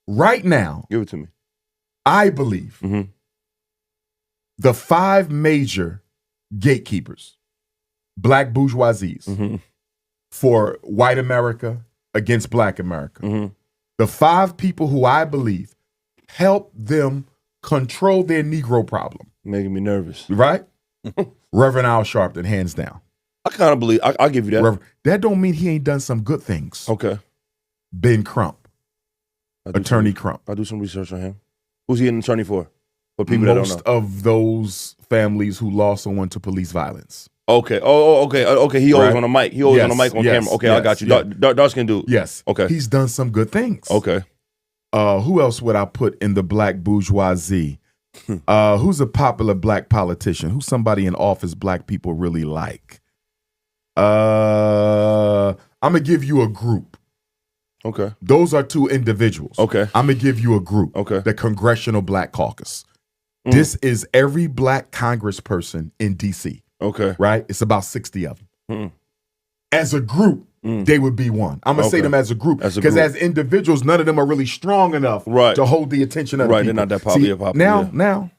Right now, Give it to me. I believe the 5 major gatekeepers, black bourgeoisies, for white America against black America. The 5 people who I believe help them control their Negro problem. Making me nervous. Right? Reverend Al Sharpton, hands down. I kind of believe, I'll give you that. That don't mean he ain't done some good things. Okay. Ben Crump, Attorney Crump. I'll do some research on him. Who's he an attorney for? For people that don't know. Most of those families who lost someone to police violence. Okay. Okay. He always on a mic. He always on a mic on camera. Okay, I got you. Dark skin dude. Yes. Okay. He's done some good things. Okay. Who else would I put in the black bourgeoisie? Who's a popular black politician? Who's somebody in office black people really like? I'm gonna give you a group. Okay. Those are 2 individuals. Okay. I'm gonna give you a group. Okay. The Congressional Black Caucus. This is every black congressperson in DC. Okay. Right? It's about 60 of them. As a group, they would be one. I'm gonna say them as a group. Because as individuals, none of them are really strong enough to hold the attention of the people. They're not that popular. Now,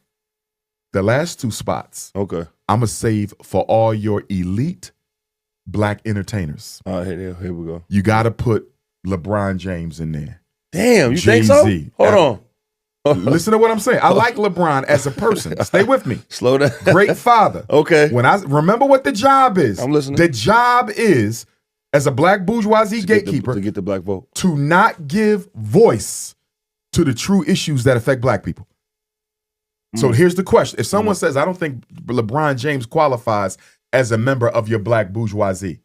the last 2 spots, okay, I'm gonna save for all your elite black entertainers. Here we go. You gotta put LeBron James in there. Damn, you Jay-Z. think so? Hold on. Listen to what I'm saying. I like LeBron as a person. Stay with me. Slow down. Great father. Okay. When I remember what the job is. I'm listening. The job is, as a black bourgeoisie gatekeeper, to get the black vote, to not give voice to the true issues that affect black people. So here's the question. If someone says, I don't think LeBron James qualifies as a member of your black bourgeoisie,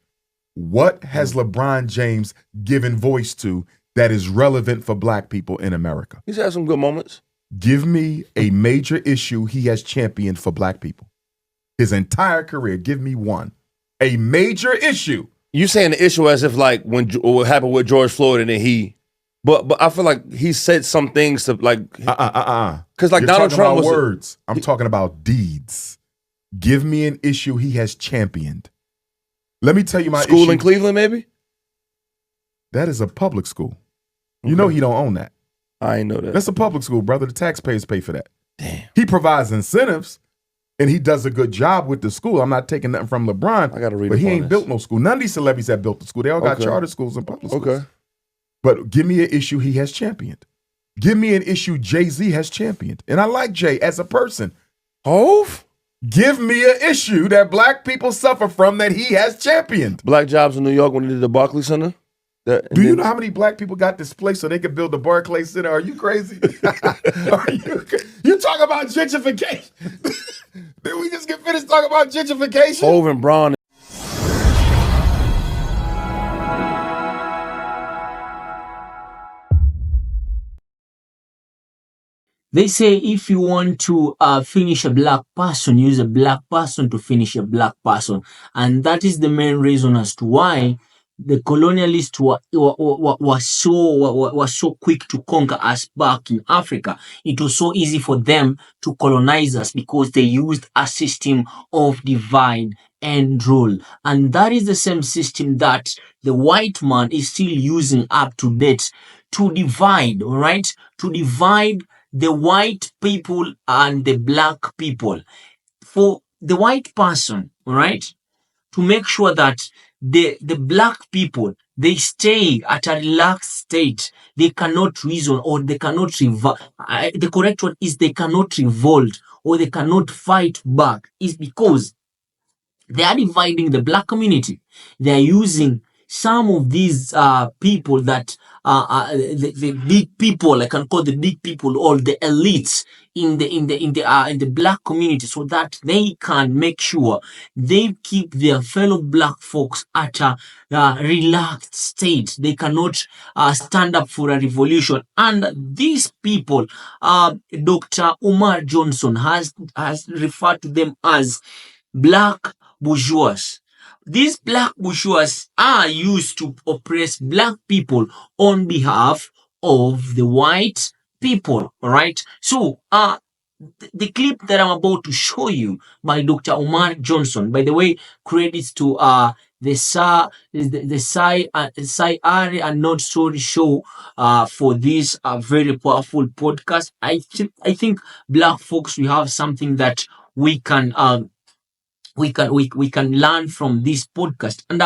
what has LeBron James given voice to that is relevant for black people in America? He's had some good moments. Give me a major issue he has championed for black people. His entire career, give me one. A major issue. You saying the issue as if like when what happened with George Floyd and then but I feel like he said some things to like because like You're Donald Trump was words. I'm talking about deeds. Give me an issue he has championed. Let me tell you my school issue. in Cleveland, maybe. That is a public school. You know he don't own that. I ain't know that. That's a public school, brother. The taxpayers pay for that. Damn. He provides incentives, and he does a good job with the school. I'm not taking nothing from LeBron. I got to read. But he ain't built no school. None of these celebrities have built the school. They all got charter schools and public schools. Okay. But give me an issue he has championed. Give me an issue Jay-Z has championed. And I like Jay as a person. Hove? Give me an issue that black people suffer from that he has championed. Black jobs in New York when he did the Barclays Center. Do you know how many black people got displaced so they could build the Barclays Center? Are you crazy? You talk about gentrification. Did we just get finished talking about gentrification? Hove and Braun. They say if you want to finish a black person, use a black person to finish a black person. And that is the main reason as to why the colonialists were so quick to conquer us back in Africa. It was so easy for them to colonize us because they used a system of divide and rule. And that is the same system that the white man is still using up to date to divide, all right? To divide the white people and the black people. For the white person, all right, to make sure that the black people, they stay at a relaxed state. They cannot reason or they cannot the correct word is they cannot revolt or they cannot fight back, is because they are dividing the black community. They are using some of these people that the big people, I can call the big people or the elites in the black community, so that they can make sure they keep their fellow black folks at a relaxed state. They cannot stand up for a revolution. And these people, Dr. Umar Johnson has referred to them as black bourgeois. These black bourgeois are used to oppress black people on behalf of the white people, all right? So, the clip that I'm about to show you by Dr. Umar Johnson, by the way, credits to Sai Ari and Not Story Show for this very powerful podcast. I think black folks, we have something that we can we can learn from this podcast, and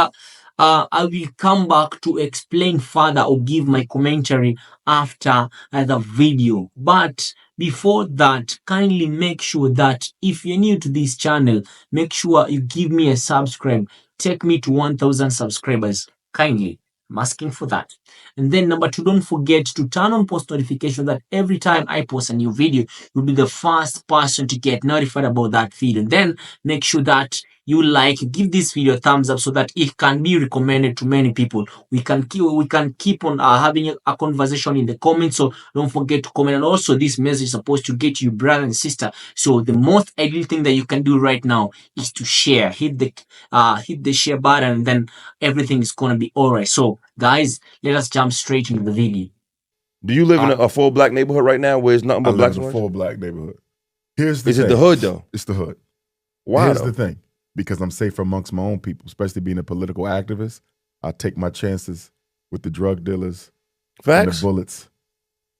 I will come back to explain further or give my commentary after the video. But before that, kindly make sure that if you're new to this channel, make sure you give me a subscribe. Take me to 1,000 subscribers, kindly. I'm asking for that. And then number two, don't forget to turn on post notification that every time I post a new video, you'll be the first person to get notified about that video. And then make sure that you give this video a thumbs up so that it can be recommended to many people. We can keep on having a conversation in the comments, so don't forget to comment. And also, this message is supposed to get you brother and sister, so the most ideal thing that you can do right now is to share. Hit the share button, and then everything is gonna be all right. So guys, let us jump straight into the video. Do you live in a full black neighborhood right now where it's nothing but blacks? I live in a full black neighborhood. Here's the Is thing. it the hood though? It's the hood. Why Here's though? the thing. Because I'm safer amongst my own people, especially being a political activist. I take my chances with the drug dealers and the Facts. bullets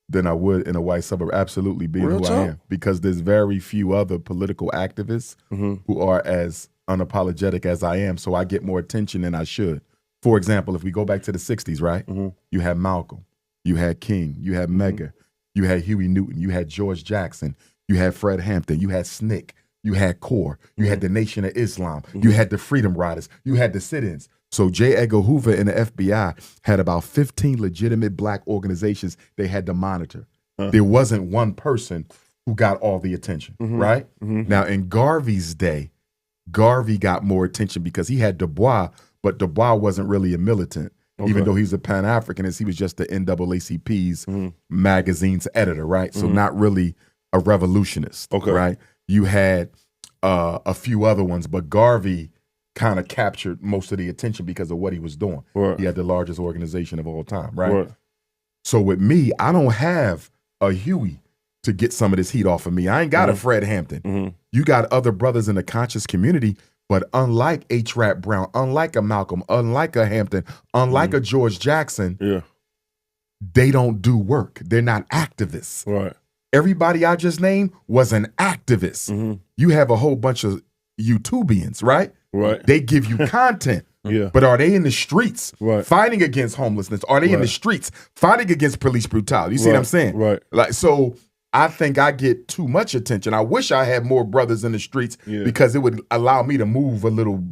than I would in a white suburb. Absolutely being Real who I talk. am. Because there's very few other political activists who are as unapologetic as I am. So I get more attention than I should. For example, if we go back to the 60s, right? You had Malcolm, you had King, you had Medgar, you had Huey Newton, you had George Jackson, you had Fred Hampton, you had SNCC, you had CORE, you had the Nation of Islam, you had the Freedom Riders, you had the sit-ins. So J. Edgar Hoover and the FBI had about 15 legitimate black organizations they had to monitor. There wasn't one person who got all the attention, right? Now, in Garvey's day, Garvey got more attention because he had Du Bois, but Du Bois wasn't really a militant, even though he's a Pan-Africanist. He was just the NAACP's magazine's editor, right? So not really a revolutionist, right? You had a few other ones, but Garvey kind of captured most of the attention because of what he was doing. Right. He had the largest organization of all time, right? Right. So with me, I don't have a Huey to get some of this heat off of me. I ain't got a Fred Hampton. You got other brothers in the conscious community, but unlike H. Rap Brown, unlike a Malcolm, unlike a Hampton, unlike a George Jackson, they don't do work. They're not activists. Right. Everybody I just named was an activist. You have a whole bunch of YouTubians, right? Right. They give you content. But are they in the streets fighting against homelessness? Are they in the streets fighting against police brutality? You see what I'm saying? Right. Like, so I think I get too much attention. I wish I had more brothers in the streets because it would allow me to move a little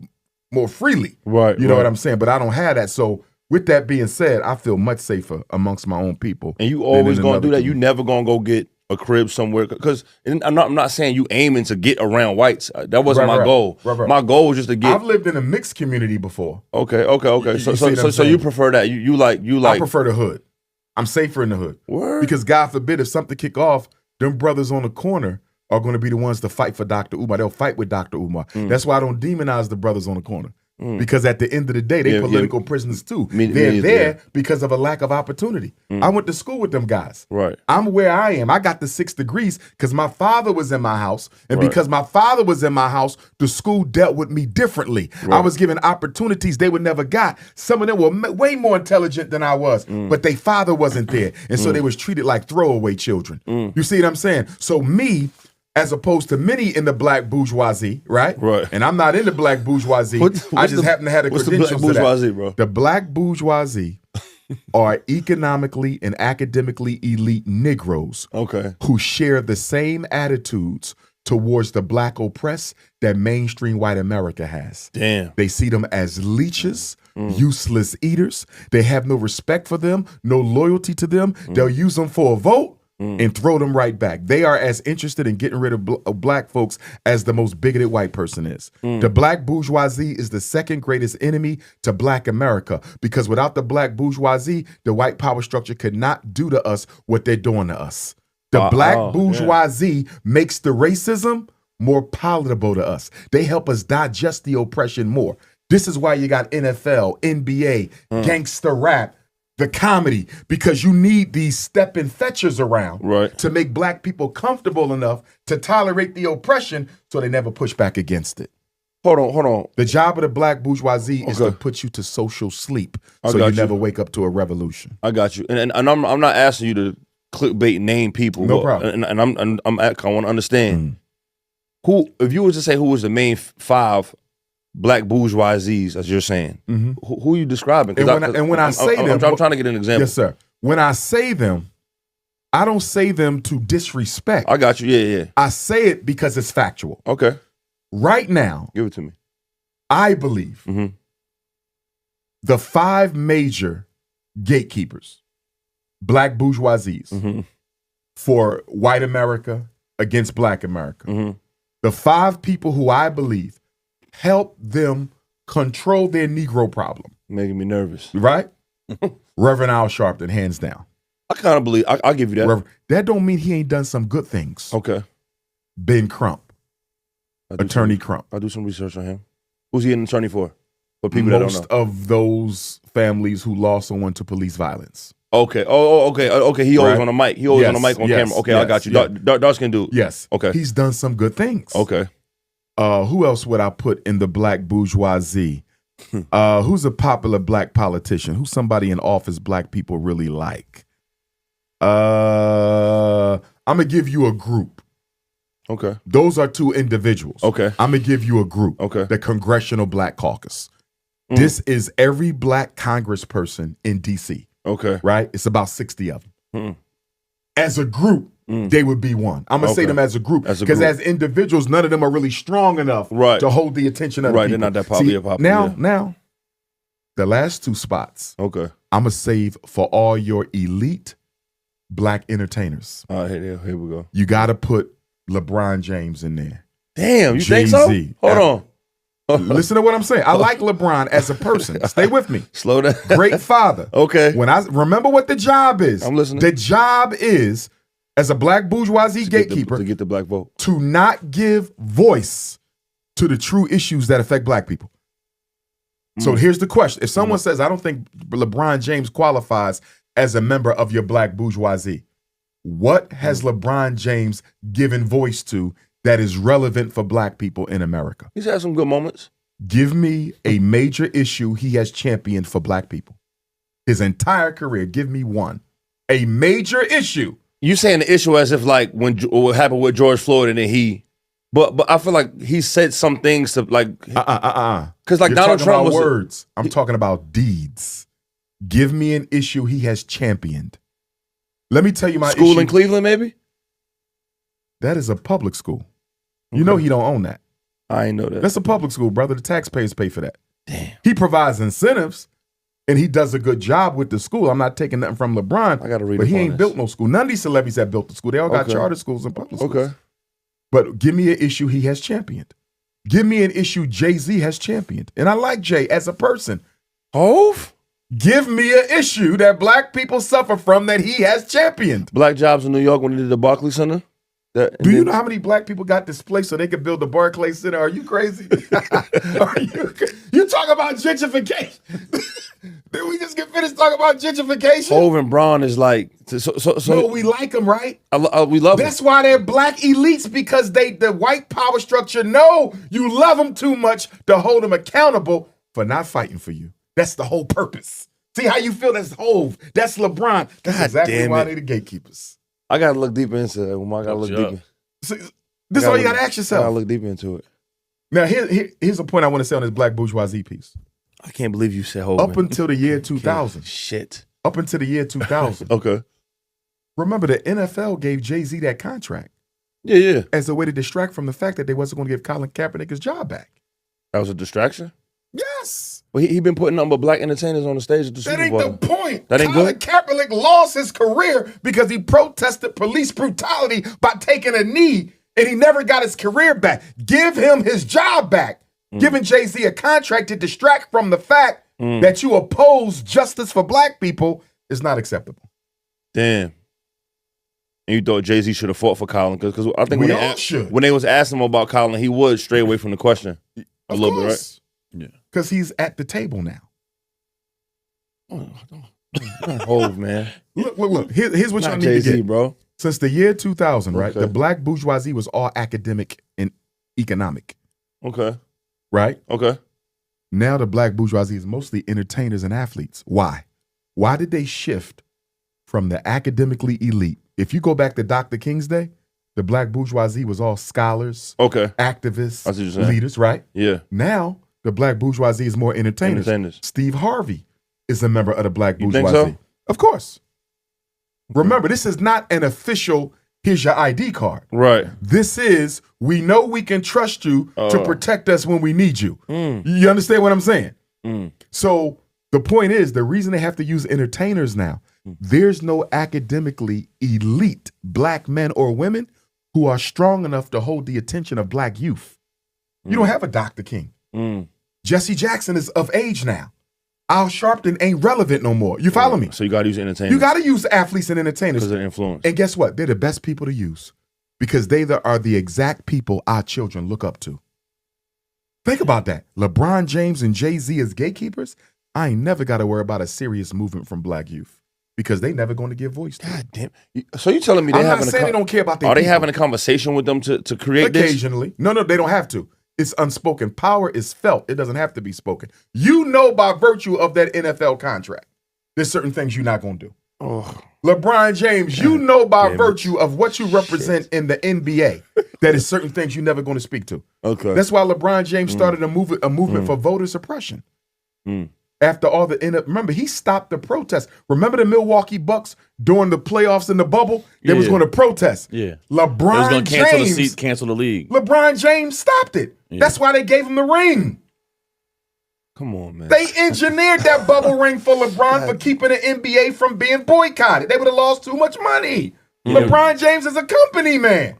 more freely. Right. You know what I'm saying? But I don't have that. So with that being said, I feel much safer amongst my own people. And you always gonna do that. You never gonna go get a crib somewhere, because I'm not saying you aiming to get around whites. That wasn't my goal. My goal was just to get. I've lived in a mixed community before. Okay. So You so you prefer that? You like? I prefer the hood. I'm safer in the hood. Word? Because God forbid if something kick off, them brothers on the corner are going to be the ones to fight for Dr. Umar. They'll fight with Dr. Umar. That's why I don't demonize the brothers on the corner. Because at the end of the day, they're political prisoners too. They're there because of a lack of opportunity. I went to school with them guys. Right. I'm where I am. I got the 6 degrees because my father was in my house. And because my father was in my house, the school dealt with me differently. I was given opportunities they would never got. Some of them were way more intelligent than I was, but their father wasn't there. And so they was treated like throwaway children. You see what I'm saying? So me, as opposed to many in the black bourgeoisie, right? Right. And I'm not in the black bourgeoisie. I just happen to have the credentials. What's the black bourgeoisie, to that. bro? The black bourgeoisie are economically and academically elite Negroes who share the same attitudes towards the black oppressed that mainstream white America has. Damn. They see them as leeches, useless eaters. They have no respect for them, no loyalty to them. They'll use them for a vote and throw them right back. They are as interested in getting rid of black folks as the most bigoted white person is. The black bourgeoisie is the second greatest enemy to black America, because without the black bourgeoisie, the white power structure could not do to us what they're doing to us. The black bourgeoisie makes the racism more palatable to us. They help us digest the oppression more. This is why you got NFL, NBA, gangster rap, the comedy, because you need these stepping fetchers around to make black people comfortable enough to tolerate the oppression so they never push back against it. Hold on. The job of the black bourgeoisie is to put you to social sleep so you never wake up to a revolution. I got you. And I'm not asking you to clickbait name people. No problem. And I want to understand who, if you were to say who was the main 5 black bourgeoisies, as you're saying, who are you describing? And when I say them, I'm trying to get an example. Yes, sir. When I say them, I don't say them to disrespect. I got you. Yeah. I say it because it's factual. Okay. Right now, give it to me. I believe the 5 major gatekeepers, black bourgeoisies, for white America against black America. The 5 people who I believe help them control their Negro problem. Making me nervous. Right? Reverend Al Sharpton, hands down. I kind of believe, I'll give you that. That don't mean he ain't done some good things. Okay. Ben Crump. Attorney Crump. I'll do some research on him. Who's he an attorney for? For people that don't know. Most of those families who lost someone to police violence. Okay. Okay. He always on the mic. He always on the mic on camera. Okay, I got you. Dark skin dude. Yes. Okay. He's done some good things. Okay. Who else would I put in the black bourgeoisie? Who's a popular black politician? Who's somebody in office black people really like? I'm gonna give you a group. Okay. Those are 2 individuals. Okay. I'm gonna give you a group. Okay. The Congressional Black Caucus. This is every black congressperson in DC. Okay. Right? It's about 60 of them. As a group, they would be one. I'm gonna say them as a group because as individuals, none of them are really strong enough to hold the attention of the people. They're not that popular. Now, the last 2 spots. Okay. I'm gonna save for all your elite black entertainers. All right, here we go. You got to put LeBron James in there. Damn, you think so? Hold on. Listen to what I'm saying. I like LeBron as a person. Stay with me. Slow down. Great father. Okay. When I remember what the job is. I'm listening. The job is, as a black bourgeoisie gatekeeper, to get the black vote, to not give voice to the true issues that affect black people. So here's the question. If someone says, I don't think LeBron James qualifies as a member of your black bourgeoisie, what has LeBron James given voice to that is relevant for black people in America? He's had some good moments. Give me a major issue he has championed for black people. His entire career, give me one. A major issue. You saying the issue as if like when what happened with George Floyd and then he, but I feel like he said some things to like because like You're Donald Trump was words. I'm talking about deeds. Give me an issue he has championed. Let me tell you my school issue. in Cleveland, maybe. That is a public school. You know he don't own that. I ain't know that. That's a public school, brother. The taxpayers pay for that. Damn. He provides incentives, and he does a good job with the school. I'm not taking nothing from LeBron. I gotta read. But he ain't built no school. None of these celebrities have built the school. They all got charter schools and public schools. Okay. But give me an issue he has championed. Give me an issue Jay-Z has championed. And I like Jay as a person. Hove? Give me an issue that black people suffer from that he has championed. Black jobs in New York when they did the Barclays Center. Do you know how many black people got displaced so they could build the Barclays Center? Are you crazy? You talk about gentrification. Did we just get finished talking about gentrification? Hove and Braun is like so. No, we like them, right? We love them. That's why they're black elites, because the white power structure know you love them too much to hold them accountable for not fighting for you. That's the whole purpose. See how you feel? That's Hove. That's LeBron. That's exactly why they're the gatekeepers. I gotta look deeper into it. I gotta look deeper. So, this is all you gotta ask yourself. I gotta look deeper into it. Now, here's a point I want to say on this black bourgeoisie piece. I can't believe you said Hove. Up until the year 2000. Shit. Up until the year 2000. Okay. Remember, the NFL gave Jay-Z that contract. Yeah. As a way to distract from the fact that they wasn't going to give Colin Kaepernick his job back. That was a distraction? Yes. Well, he been putting nothing but black entertainers on the stage at the Super Bowl. That ain't the point. That ain't Colin good? Kaepernick lost his career because he protested police brutality by taking a knee, and he never got his career back. Give him his job back. Giving Jay-Z a contract to distract from the fact that you oppose justice for black people is not acceptable. Damn. And you thought Jay-Z should have fought for Colin? Because I think when they was asking him about Colin, he would stray away from the question a little bit, right? Yeah. Because he's at the table now. Hove, man. Look. Here's what y'all need Jay-Z, to get, bro. Since the year 2000, right, the black bourgeoisie was all academic and economic. Okay. right? Okay. Now the black bourgeoisie is mostly entertainers and athletes. Why? Why did they shift from the academically elite? If you go back to Dr. King's day, the black bourgeoisie was all scholars, activists, leaders, right? Yeah. Now the black bourgeoisie is more entertainers. Steve Harvey is a member of the black bourgeoisie. You think so? Of course. Remember, this is not an official, here's your ID card. Right. This is, we know we can trust you to protect us when we need you. You understand what I'm saying? So the point is, the reason they have to use entertainers now, there's no academically elite black men or women who are strong enough to hold the attention of black youth. You don't have a Dr. King. Jesse Jackson is of age now. Al Sharpton ain't relevant no more. You follow me? So you got to use entertainers. You got to use athletes and entertainers. Because of their influence. And guess what? They're the best people to use because they are the exact people our children look up to. Think about that. LeBron James and Jay-Z as gatekeepers, I ain't never got to worry about a serious movement from black youth because they never going to give voice to God damn. So you telling me I'm not saying they don't care about their Are they people. having a conversation with them to create this? Occasionally. No, they don't have to. It's unspoken. Power is felt. It doesn't have to be spoken. You know by virtue of that NFL contract, there's certain things you're not going to do. LeBron James, you know by virtue of what you represent in the NBA, that is certain things you're never going to speak to. Okay. That's why LeBron James started a movement for voter suppression. After all remember, he stopped the protest. Remember the Milwaukee Bucks during the playoffs in the bubble? They was going to protest. Yeah. LeBron James cancel the league. LeBron James stopped it. Yeah. That's why they gave him the ring. Come on, man. They engineered that bubble ring for LeBron for keeping the NBA from being boycotted. They would have lost too much money. LeBron James is a company man.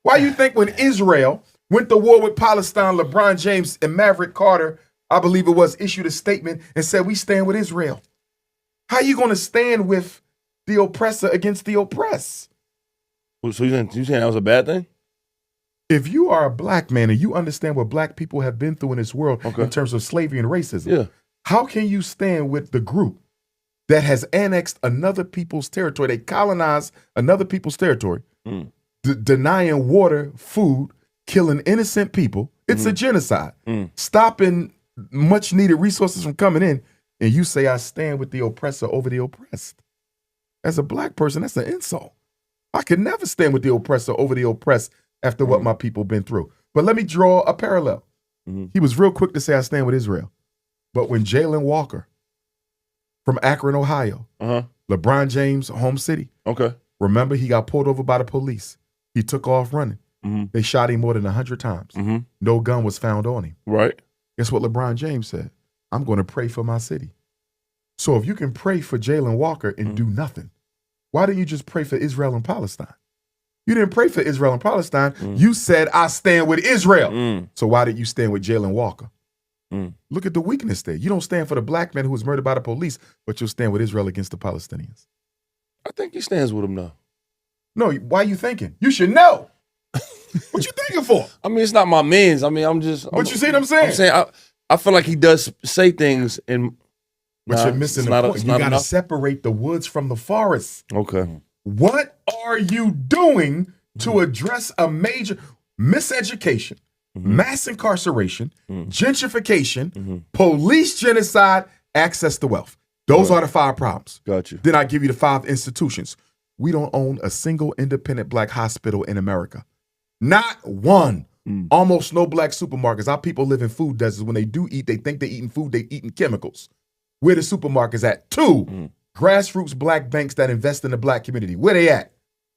Why you think when Israel went to war with Palestine, LeBron James and Maverick Carter, I believe it was, issued a statement and said, we stand with Israel. How you going to stand with the oppressor against the oppressed? So you saying that was a bad thing? If you are a black man and you understand what black people have been through in this world in terms of slavery and racism, how can you stand with the group that has annexed another people's territory? They colonized another people's territory, denying water, food, killing innocent people. It's a genocide. Stopping much needed resources from coming in, and you say, I stand with the oppressor over the oppressed. As a black person, that's an insult. I could never stand with the oppressor over the oppressed after what my people been through. But let me draw a parallel. He was real quick to say, I stand with Israel. But when Jalen Walker from Akron, Ohio, LeBron James' home city, remember he got pulled over by the police. He took off running. They shot him more than 100 times. No gun was found on him. Right. Guess what LeBron James said? I'm going to pray for my city. So if you can pray for Jalen Walker and do nothing, why didn't you just pray for Israel and Palestine? You didn't pray for Israel and Palestine. You said, I stand with Israel. So why did you stand with Jalen Walker? Look at the weakness there. You don't stand for the black man who was murdered by the police, but you'll stand with Israel against the Palestinians. I think he stands with them now. No, why are you thinking? You should know. What you thinking for? I mean, it's not my man's. I mean, I'm just. But you see what I'm saying? I'm saying I feel like he does say things in. But you're missing the point. You got to separate the woods from the forest. Okay. What are you doing to address a major miseducation, mass incarceration, gentrification, police genocide, access to wealth? Those are the 5 problems. Got you. Then I give you the 5 institutions. We don't own a single independent black hospital in America. Not one. Almost no black supermarkets. Our people live in food deserts. When they do eat, they think they're eating food, they eating chemicals. Where the supermarkets at? 2, grassroots black banks that invest in the black community. Where they at?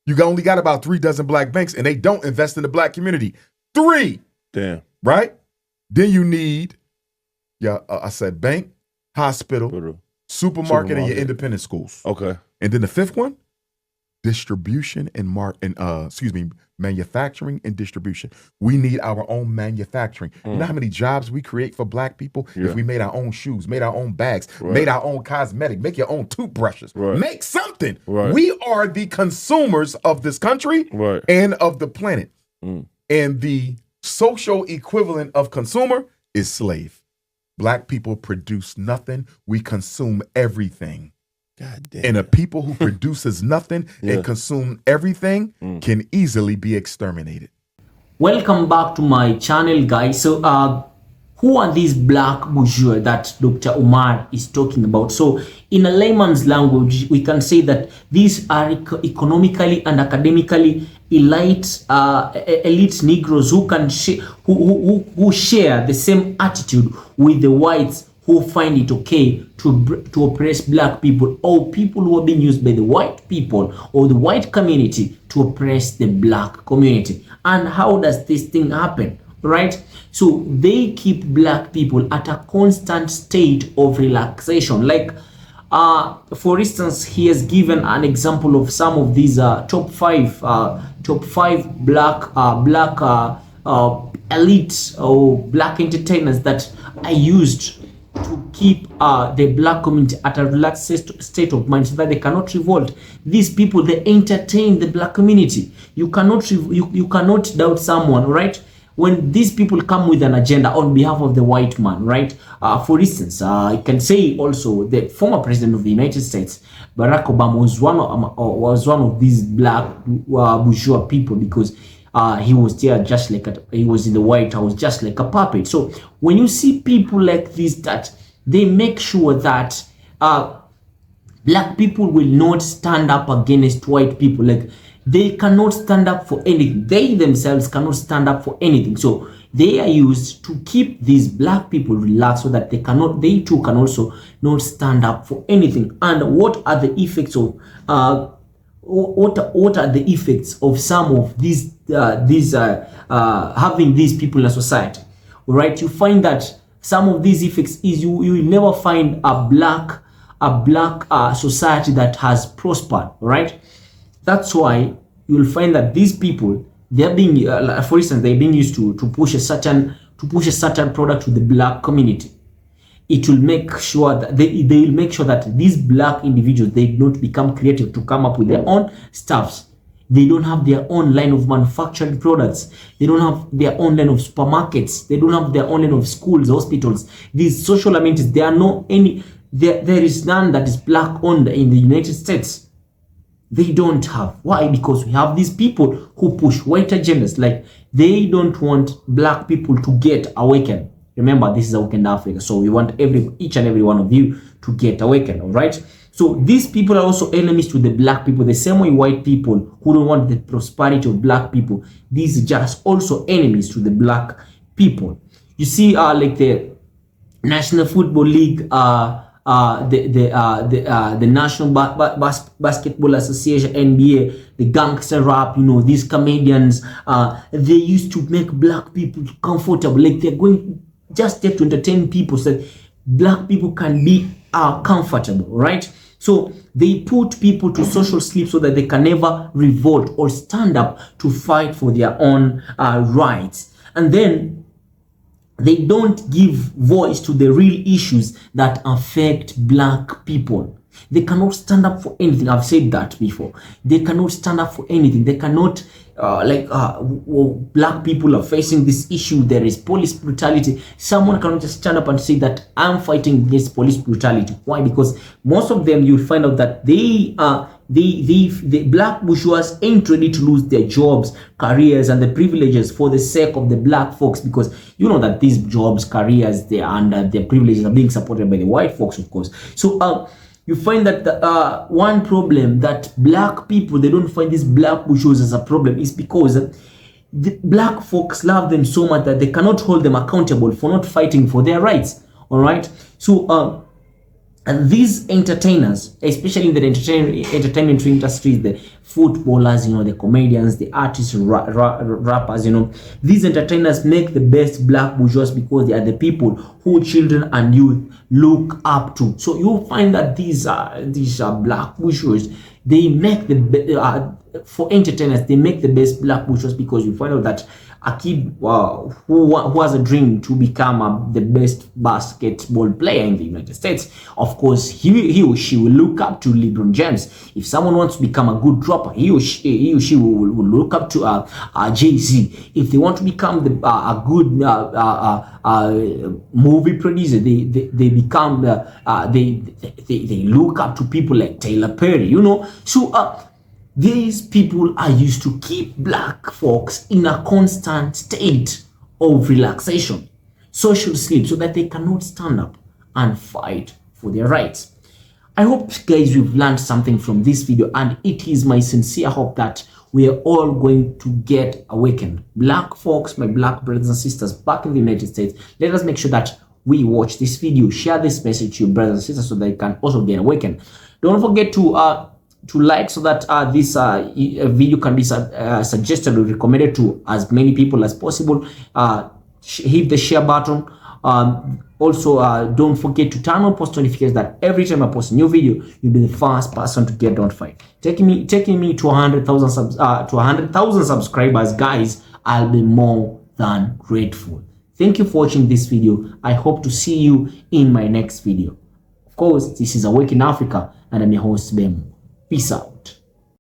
You only got about 3 dozen black banks and they don't invest in the black community. 3. Damn. Right? Then you need, I said bank, hospital, supermarket, and your independent schools. Okay. And then the 5th one, distribution and manufacturing and distribution. We need our own manufacturing. You know how many jobs we create for black people if we made our own shoes, made our own bags, made our own cosmetic, make your own toothbrushes, make something. We are the consumers of this country and of the planet. And the social equivalent of consumer is slave. Black people produce nothing. We consume everything. God damn. And a people who produces nothing and consume everything can easily be exterminated. Welcome back to my channel, guys. So who are these black bourgeois that Dr. Umar is talking about? So in a layman's language, we can say that these are economically and academically elite Negroes who can who share the same attitude with the whites who find it okay to oppress black people, or people who are being used by the white people or the white community to oppress the black community. And how does this thing happen? Right? So they keep black people at a constant state of relaxation. Like, for instance, he has given an example of some of these top five black elite or black entertainers that are used to keep the black community at a relaxed state of mind so that they cannot revolt. These people, they entertain the black community. You cannot you cannot doubt someone, right? When these people come with an agenda on behalf of the white man, right? For instance, I can say also the former president of the United States, Barack Obama, was one of these black bourgeois people, because he was there just like he was in the White House just like a puppet. So when you see people like this, that they make sure that black people will not stand up against white people. Like, they cannot stand up for anything. They themselves cannot stand up for anything. So they are used to keep these black people relaxed so that they too can also not stand up for anything. And what are the effects of what are the effects of some of these having these people in a society? Right? You find that some of these effects is you will never find a black society that has prospered. Right? That's why you'll find that these people, they're being, for instance, they're being used to push a certain product to the black community. It will make sure that they will make sure that these black individuals, they do not become creative to come up with their own stuffs. They don't have their own line of manufactured products. They don't have their own line of supermarkets. They don't have their own line of schools, hospitals. These social amenities, there is none that is black owned in the United States. They don't have. Why? Because we have these people who push white agendas. Like, they don't want black people to get awakened. Remember, this is Awakened Africa, so we want each and every one of you to get awakened. All right. So these people are also enemies to the black people, the same way white people who don't want the prosperity of black people. These are just also enemies to the black people. You see, like the National Football League, the National Basketball Association, NBA, the gangster rap, these comedians, they used to make black people comfortable. Like, they're going just there to entertain people so that black people can be comfortable, right? So they put people to social sleep so that they can never revolt or stand up to fight for their own rights. And then they don't give voice to the real issues that affect black people. They cannot stand up for anything. I've said that before. They cannot stand up for anything. They cannot, black people are facing this issue. There is police brutality. Someone cannot just stand up and say that I'm fighting this police brutality. Why? Because most of them, you'll find out that the black bourgeois ain't ready to lose their jobs, careers, and the privileges for the sake of the black folks, because you know that these jobs, careers, and their privileges are being supported by the white folks, of course. So you find that one problem that black people, they don't find these black bourgeois as a problem, is because the black folks love them so much that they cannot hold them accountable for not fighting for their rights. All right. So and these entertainers, especially in the entertainment industry, the footballers, the comedians, the artists, rappers, these entertainers make the best black bourgeois because they are the people who children and youth look up to. So you'll find that these black bourgeois, they make for entertainers, they make the best black bourgeois, because you find out that a kid who has a dream to become the best basketball player in the United States, of course, he or she will look up to LeBron James. If someone wants to become a good rapper, he or she will look up to Jay-Z. If they want to become a good movie producer, they become they look up to people like Taylor Perry. So these people are used to keep black folks in a constant state of relaxation. social sleep so that they cannot stand up and fight for their rights. I hope, guys, you've learned something from this video, and it is my sincere hope that we are all going to get awakened. Black folks, my black brothers and sisters back in the United States, let us make sure that we watch this video, share this message to your brothers and sisters so they can also get awakened. Don't forget to like so that this video can be suggested or recommended to as many people as possible. Hit the share button. Also, don't forget to turn on post notifications that every time I post a new video, you'll be the first person to get notified. Taking me to 100,000 subscribers, guys. I'll be more than grateful. Thank you for watching this video. I hope to see you in my next video. Of course, this is Awaken Africa, and I'm your host, Bemo. Peace out.